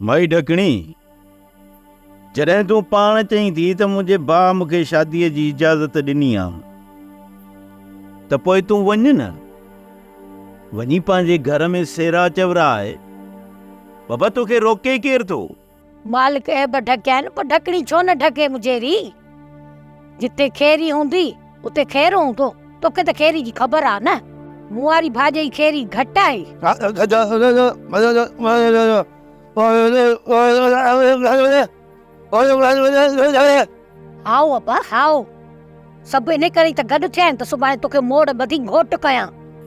May Dhakni जॾहिं तूं पाण चई थी त मुंहिंजे भाउ मूंखे शादीअ जी इजाज़त ॾिनी आहे त पोइ तूं वञ न, वञी पंहिंजे घर में सेरा चवरा आहे। बाबा तोखे रोके केरु थो? मालिक ऐब ढकिया आहिनि, पर ढकणी छो न ढके मुंहिंजेरी? जिते खेरी हूंदी उते खेर हूंदो। तोखे त खेरी जी ख़बर आहे न, मूं वारी भाॼी खेरी घटि आहे। हाओ अब्बा हाओ, सभु इन करे त गॾु थिया आहिनि त सुभाणे तोखे मोड़ ॿधी घोट कयां।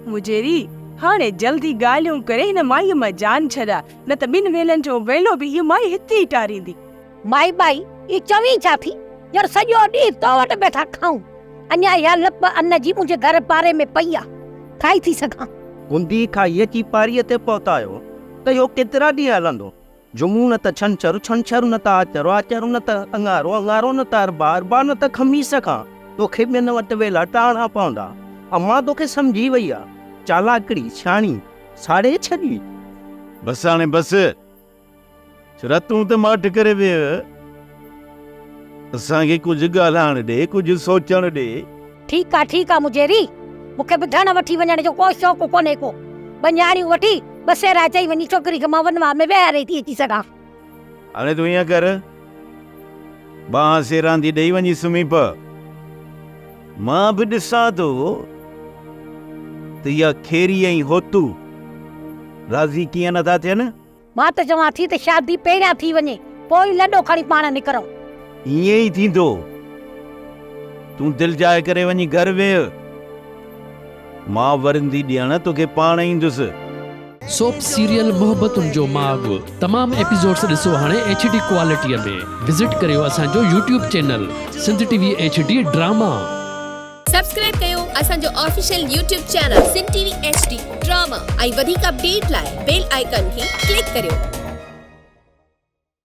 मुंहिंजेरी हाणे जल्दी ॻाल्हियूं करे हिन माईअ मां जान छॾा, न त ॿिनि वेलनि जो वेलो बि हीअ माई हिते ई टारींदी। माई बाई ये चवी छा थी? यार सॼो ॾींहुं तो वटि वेठा खाऊं, अञा इहा लप अन्न जी मुंहिंजे घर पारे में पई आहे, खाई थी सघां। गुंदी खाईअ जी पारीअ ते पहुतायो त इहो केतिरा ॾींहं हलंदो? जुमूं न त छंछरु, छंछरु न त आचरो, आचरो न त अंगारो, अंगारो न त अरबार, बार न त खमीस खां। तोखे ॿियनि वटि वेला टाणा पवंदा। अमां तोखे सम्झी वई आहे, चालाकड़ी छाणी साड़े छॾी। बस हाणे बस, छड़ा तूं त माठ करे वियो, असांखे कुझु ॻाल्हाइण ॾे, कुझु सोचण ॾे। ठीकु आहे मुंहिंजेरी, मूंखे बि धण वठी वञण जो को शौक़ु कोन्हे को। बञाणियूं वठी बसेरा चई वञी छोकिरी खे मां वनवा में विहारे थी अची सघां। हाणे तूं ईअं कर, बांह सेरांदी ॾेई वञी सुम्ही प, मां बि ॾिसां थो त इहा खेरी ऐं होतू राज़ी कीअं नथा थियनि। मां त चवां थी त शादी पहिरियां थी वञे, पोइ लॾो खणी पाण निकिरूं। ईअं ई थींदो, तूं दिलि जाए करे वञी घर वेह, मां वरंदी ॾियण तोखे पाण ईंदुसि। सोप सीरियल मोहब्बतुनि जो माॻ तमाम एपिसोड्स ॾिसो हाणे HD क्वालिटीअ में। विज़िट करियो असांजो YouTube channel Sindh TV HD drama. Subscribe कयो असांजो official YouTube channel Sindh TV HD drama ऐं वधीक अपडेट लाइ बेल आइकन खे क्लिक करियो।